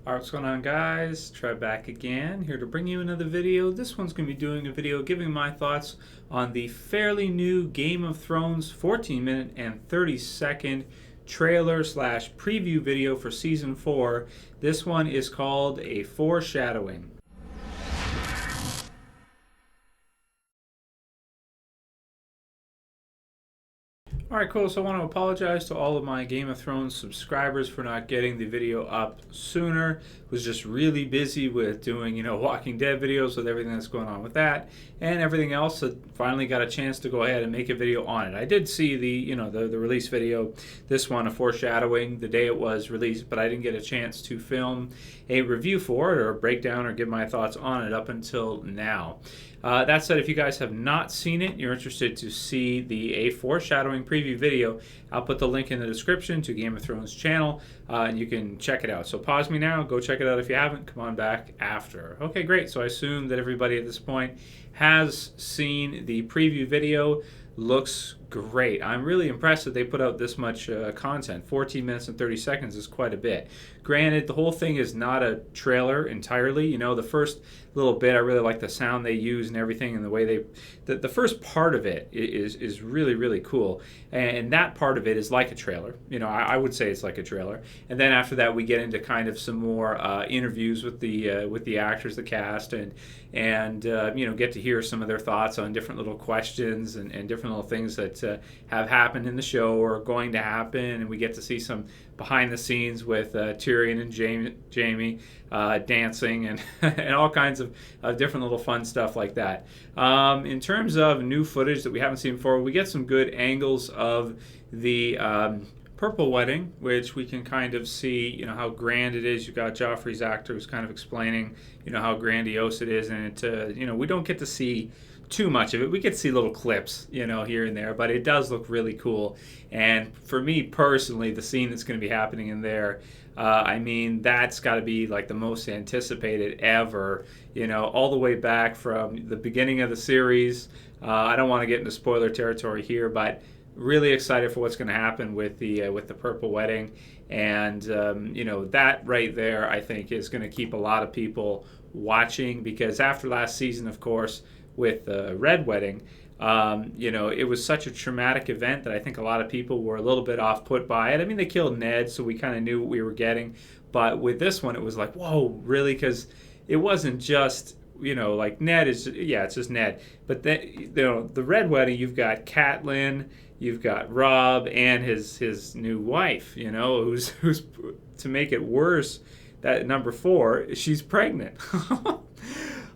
Alright, what's going on, guys? Trev back again, here to bring you another video. This one's going to be doing a video giving my thoughts on the fairly new Game of Thrones 14-minute and 30-second trailer slash preview video for Season 4. This one is called a Foreshadowing. Alright, cool. So I want to apologize to all of my Game of Thrones subscribers for not getting the video up sooner. Was just really busy with doing, Walking Dead videos with everything that's going on with that and everything else. So finally got a chance to go ahead and make a video on it. I did see the release video, this one, a foreshadowing, the day it was released, but I didn't get a chance to film a review for it or a breakdown or give my thoughts on it up until now. That said, if you guys have not seen it, you're interested to see a foreshadowing preview video, I'll put the link in the description to Game of Thrones channel, and you can check it out. So pause me now, go check it out if you haven't, come on back after. Okay, great. So I assume that everybody at this point has seen the preview video. Looks great. I'm really impressed that they put out this much content. 14 minutes and 30 seconds is quite a bit. Granted, the whole thing is not a trailer entirely. The first little bit, I really like the sound they use and everything, and the way the first part of it is really, really cool. And that part of it is like a trailer. I would say it's like a trailer. And then after that, we get into kind of some more interviews with the actors, the cast, and get to hear some of their thoughts on different little questions and different little things that have happened in the show or are going to happen, and we get to see some behind the scenes with Tyrion and Jaime dancing and, and all kinds of different little fun stuff like that. In terms of new footage that we haven't seen before, we get some good angles of the Purple Wedding, which we can kind of see, how grand it is. You've got Joffrey's actor who's kind of explaining, how grandiose it is, and we don't get to see too much of it. We get to see little clips, here and there, but it does look really cool. And for me personally, the scene that's going to be happening in there, that's got to be like the most anticipated ever, all the way back from the beginning of the series. I don't want to get into spoiler territory here, but really excited for what's going to happen with the Purple Wedding. And that right there, I think, is going to keep a lot of people watching, because after last season, of course, with the Red Wedding, it was such a traumatic event that I think a lot of people were a little bit off-put by it. They killed Ned, so we kind of knew what we were getting. But with this one, it was like, whoa, really? Because it wasn't just, like Ned is, it's just Ned. But then, the Red Wedding, you've got Catelyn, you've got Robb, and his new wife, who's to make it worse, that number 4, she's pregnant.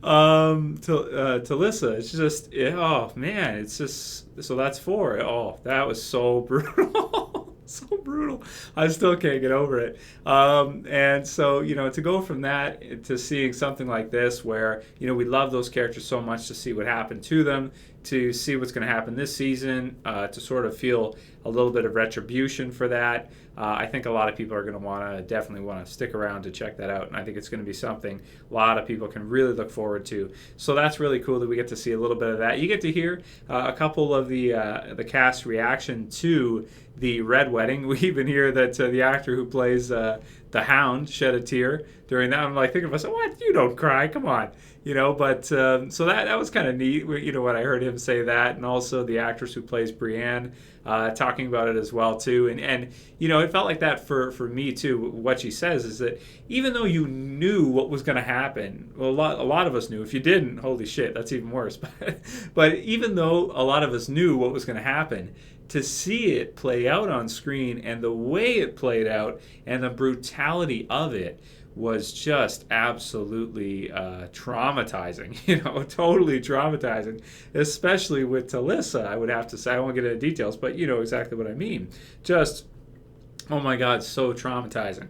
Talissa, it's just, oh man, it's just, so that's 4. Oh, that was so brutal. So brutal. I still can't get over it. And so, to go from that to seeing something like this where, we love those characters so much, to see what happened to them, to see what's going to happen this season, to sort of feel a little bit of retribution for that. I think a lot of people are going to definitely want to stick around to check that out, and I think it's going to be something a lot of people can really look forward to. So that's really cool that we get to see a little bit of that. You get to hear a couple of the cast reaction to the Red Wedding. We even hear that the actor who plays the Hound shed a tear during that. I'm like thinking to myself, what? You don't cry, come on. But so that was kind of neat, when I heard him say that, and also the actress who plays Brienne talking about it as well too, and it felt like that for me too. What she says is that even though you knew what was going to happen, well, a lot of us knew. If you didn't, holy shit, that's even worse. But even though a lot of us knew what was going to happen, to see it play out on screen and the way it played out and the brutality of it was just absolutely traumatizing, totally traumatizing, especially with Talissa, I would have to say. I won't get into details, but you know exactly what I mean. Just, oh my God, so traumatizing.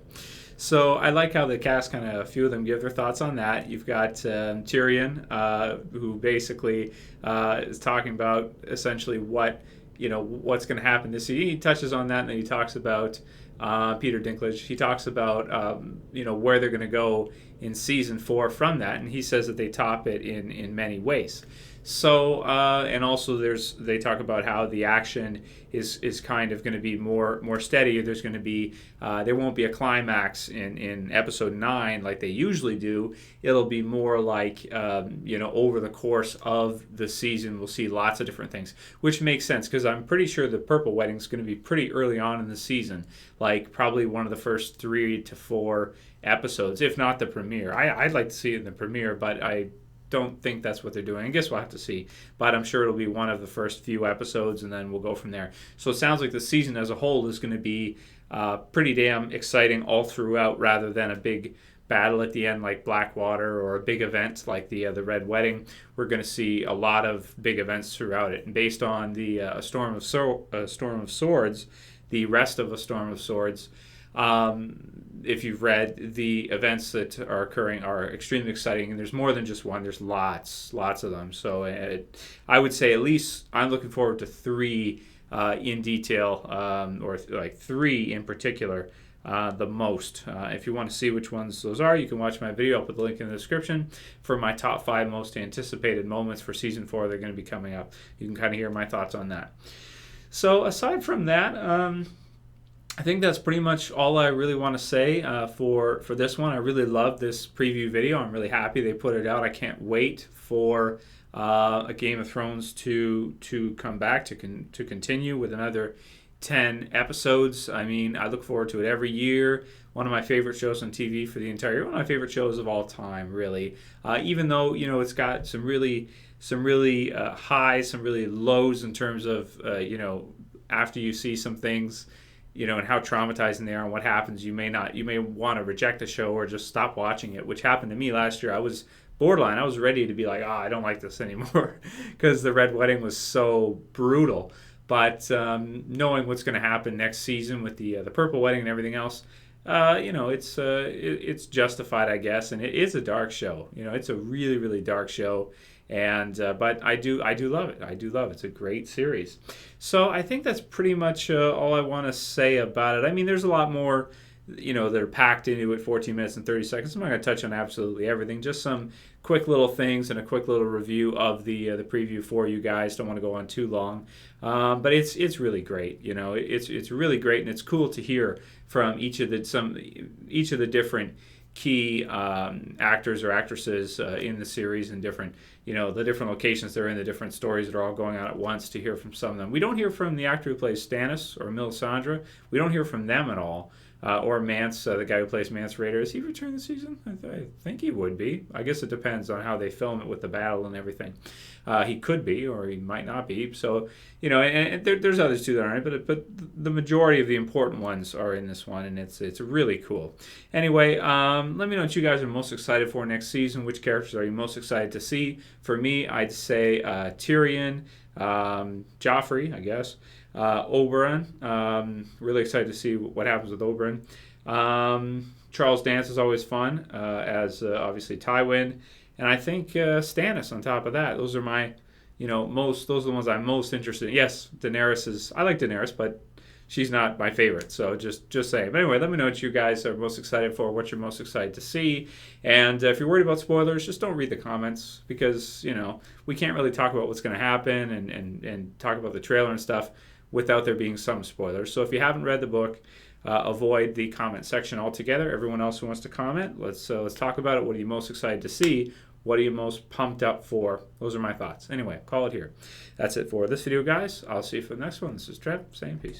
So I like how the cast a few of them give their thoughts on that. You've got Tyrion, who basically is talking about essentially what's going to happen this season. He touches on that, and then he talks about Peter Dinklage. He talks about where they're going to go in season 4 from that, and he says that they top it in many ways. So and also they talk about how the action is kind of going to be more steady. There's going to be there won't be a climax in episode 9 like they usually do. It'll be more like over the course of the season we'll see lots of different things, which makes sense because I'm pretty sure the Purple Wedding is going to be pretty early on in the season, like probably one of the first 3 to 4 episodes, if not the premiere. I'd like to see it in the premiere, but I don't think that's what they're doing. I guess we'll have to see. But I'm sure it'll be one of the first few episodes, and then we'll go from there. So it sounds like the season as a whole is going to be pretty damn exciting all throughout, rather than a big battle at the end like Blackwater or a big event like the Red Wedding. We're going to see a lot of big events throughout it. And based on the Storm of Swords, the rest of A Storm of Swords, if you've read, the events that are occurring are extremely exciting, and there's more than just one. There's lots of them. So I would say at least I'm looking forward to 3 in detail, or like 3 in particular, the most. If you want to see which ones those are, you can watch my video. I'll put the link in the description for my top 5 most anticipated moments for season 4. They're going to be coming up. You can kind of hear my thoughts on that. So aside from that, I think that's pretty much all I really want to say for this one. I really love this preview video. I'm really happy they put it out. I can't wait for a Game of Thrones to come back, to continue with another 10 episodes. I mean, I look forward to it every year. One of my favorite shows on TV for the entire year. One of my favorite shows of all time, really. Even though, it's got some really highs, some really lows in terms of, after you see some things, and how traumatizing they are and what happens, you may want to reject a show or just stop watching it, which happened to me last year. I was borderline. I was ready to be like, I don't like this anymore because the Red Wedding was so brutal. But knowing what's going to happen next season with the Purple Wedding and everything else, it's justified, I guess. And it is a dark show. It's a really, really dark show. And but I do love it. I do love it. It's a great series. So I think that's pretty much all I want to say about it. I mean, there's a lot more, that are packed into it. 14 minutes and 30 seconds. I'm not going to touch on absolutely everything. Just some quick little things and a quick little review of the preview for you guys. Don't want to go on too long, but it's really great. It's really great, and it's cool to hear from each of the different key actors or actresses in the series, and different the different locations they're in, the different stories that are all going on at once, to hear from some of them. We don't hear from the actor who plays Stannis or Melisandre. We don't hear from them at all. Or Mance, the guy who plays Mance Rayder. Is he returned this season? I think he would be. I guess it depends on how they film it with the battle and everything. He could be, or he might not be. So, and there's others too that aren't, but the majority of the important ones are in this one, and it's really cool. Anyway, let me know what you guys are most excited for next season. Which characters are you most excited to see? For me, I'd say Tyrion, Joffrey, I guess. Oberyn, really excited to see what happens with Oberyn. Charles Dance is always fun, as obviously Tywin, and I think Stannis on top of that. Those are my, those are the ones I'm most interested in. Yes, Daenerys is. I like Daenerys, but she's not my favorite. So just saying. But anyway, let me know what you guys are most excited for, what you're most excited to see. And if you're worried about spoilers, just don't read the comments, because, we can't really talk about what's going to happen and talk about the trailer and stuff without there being some spoilers. So if you haven't read the book, avoid the comment section altogether. Everyone else who wants to comment, let's talk about it. What are you most excited to see? What are you most pumped up for? Those are my thoughts. Anyway, call it here. That's it for this video, guys. I'll see you for the next one. This is Trev, saying peace.